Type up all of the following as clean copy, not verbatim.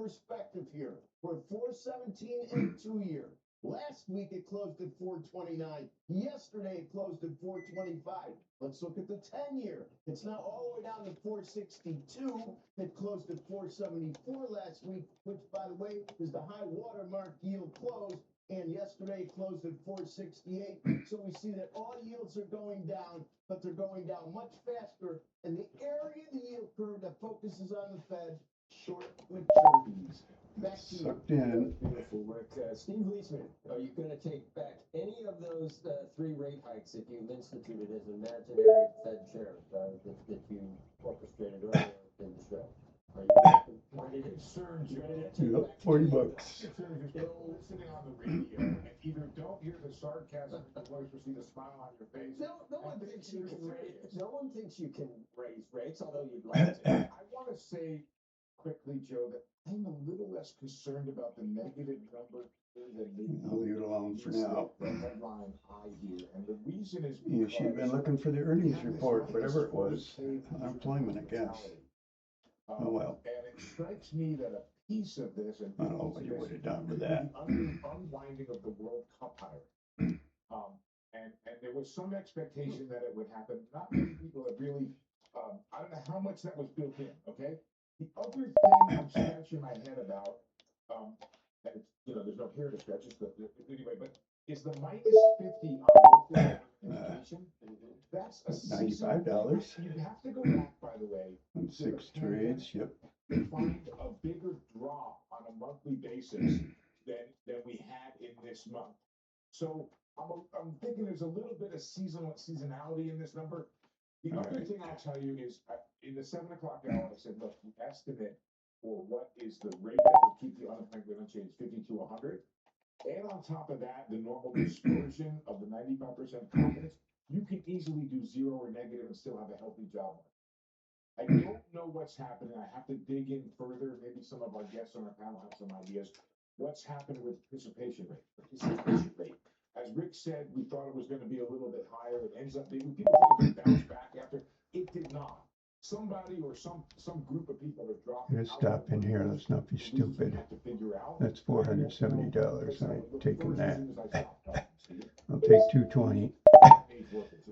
perspective here. We're at 417 in 2-year. Last week it closed at 429. Yesterday it closed at 425. Let's look at the 10-year. It's now all the way down to 462. It closed at 474 last week, which, by the way, is the high watermark yield close. And yesterday it closed at 468. So we see that all yields are going down, but they're going down much faster. And the area of the yield curve that focuses on the Fed, short maturities. Back to you. Sucked in. Beautiful work. Steve Leisman, are you going to take back any of those 3 rate hikes that you've instituted as imaginary Fed chair that you orchestrated earlier in the show? Are you concerned you ready to You take got back 40 any of those? bucks. Concerned if you're still listening on the radio and either don't hear the sarcasm in your voice or see the smile on your face. No one and thinks think you you're can raise. serious. No one thinks you can raise rates, although you'd like to. I want to say quickly, Joe, that I'm a little less concerned about the negative number than maybe I'll leave it alone for now. the headline I hear, and the reason is You should have been looking for the earnings report, whatever it was. Unemployment, I guess. Oh, well. And it strikes me that a piece of this, and I don't know what you would have done with that. the unwinding of the World Cup hiring. And there was some expectation that it would happen. Not many people have really, I don't know how much that was built in, okay? The other thing I'm scratching my head about, and it's, there's no hair to scratch, just anyway, but is the -50 on local inflation. That's a seasonal $95. thing. You have to go back, by the way, On 6 trades, yep. to find a bigger drop on a monthly basis than we had in this month. So I'm thinking there's a little bit of seasonality in this number. The All other right. thing I'll tell you is in the 7 o'clock hour, I said, look, the estimate for what is the rate that will keep the unemployment rate unchanged, 50 to 100. And on top of that, the normal dispersion of the 95% confidence, you can easily do 0 or negative and still have a healthy job market. I don't know what's happening. I have to dig in further. Maybe some of our guests on our panel have some ideas. What's happened with participation rate? As Rick said, we thought it was going to be a little bit higher. It ends up being, people thought it would bounce back after. It did not. Somebody or some group of people have dropped. Let's stop in here. Let's not be stupid. That's $470. I ain't taking that. I'll take 220.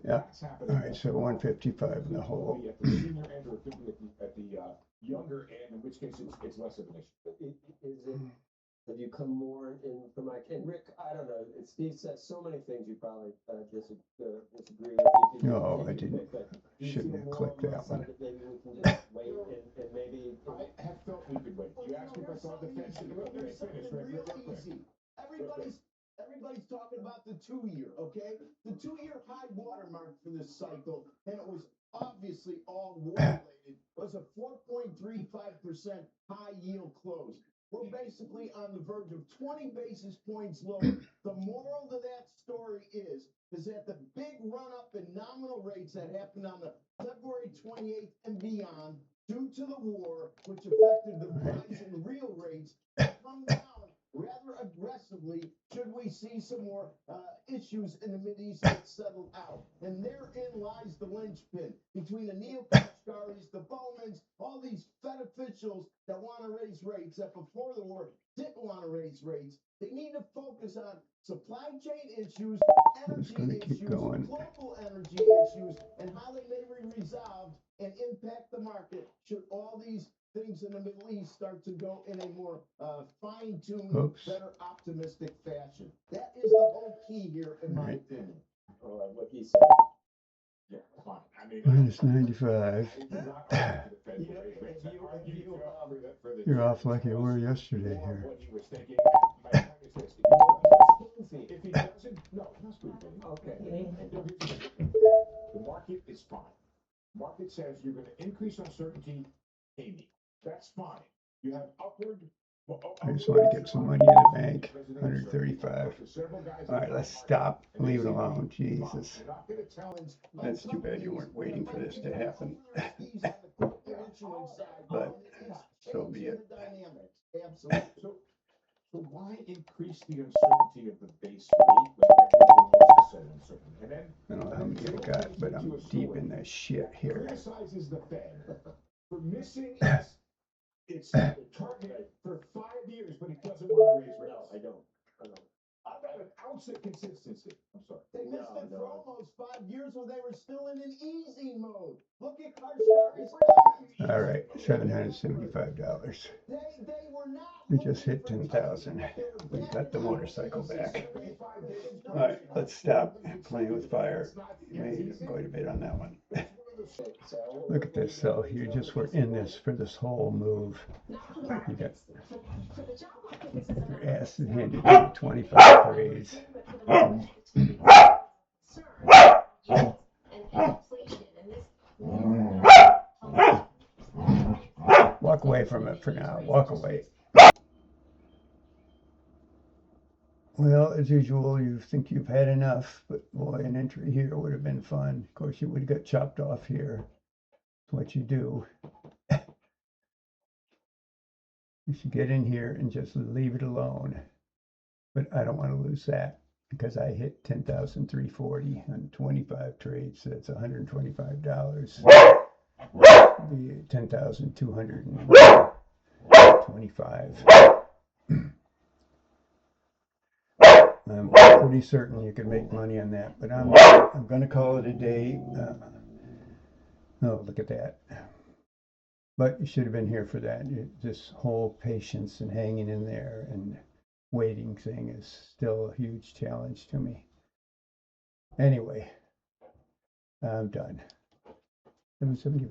Yeah. All right, so 155 in the hole. At the senior end, or it could be at the younger end, in which case it's less of an issue. Have you come more in from Mike and Rick? I don't know. Steve says so many things you probably disagree with. No, I didn't. Shouldn't have clicked that one. Maybe we can just wait and maybe. I have felt we could wait. You asked me if I thought the Fed should go. There's something real easy. Everybody's talking about the 2-year, okay? The 2-year high watermark for this cycle, and it was obviously all war related, was a 4.35% high yield close. We're basically on the verge of 20 basis points lower. The moral to that story is that the big run up in nominal rates that happened on the February 28th and beyond, due to the war, which affected the rise in real rates, come down rather aggressively should we see some more issues in the Mideast get settled out. And therein lies the linchpin between the neo-Kashgaris, the Bowmans, all these Fed officials that want to raise rates that before the war didn't want to raise rates. They need to focus on supply chain issues, energy issues, global energy issues, and how they may be resolved and impact the market should all these things in the Middle East start to go in a more fine-tuned, better optimistic fashion. That is the whole key here, in my opinion. What he said. Yeah, fine. I mean, Minus 95. You're off like you were yesterday here. What he was thinking. My point is this: if he doesn't, no, not spoofing. Okay. The market is fine. Market says you're going to increase uncertainty, pay me. That's fine. You have upward. I just want to get some money in the bank. 135. All right, let's stop. Leave it alone. Jesus. That's too bad you weren't waiting for this to happen. But so be it. So why increase the uncertainty of the base rate when everything else is so uncertain? And then I don't know how many I got, but I'm deep in that shit here. Criticizes the Fed for missing its target for doesn't want to raise rates. No, I don't. I've got an ounce of consistency. I'm sorry. They missed it for No. almost 5 years when they were still in an easy mode. Look at Kashkari's. All right, $775. They were not. We just hit 10,000. We got the motorcycle back. All right, let's stop playing with fire. Made quite a bit on that one. Look at this. So you just were in this for this whole move. You got your ass handed to you 25 trades. Walk away from it for now. Walk away. Well, as usual, you think you've had enough, but boy, an entry here would have been fun. Of course, you would have got chopped off here. That's what you do. You should get in here and just leave it alone. But I don't want to lose that because I hit 10,340 on 25 trades. So that's $125. The 10,225. I'm pretty certain you can make money on that, but I'm going to call it a day. Oh, look at that. But you should have been here for that. This whole patience and hanging in there and waiting thing is still a huge challenge to me. Anyway, I'm done. 775.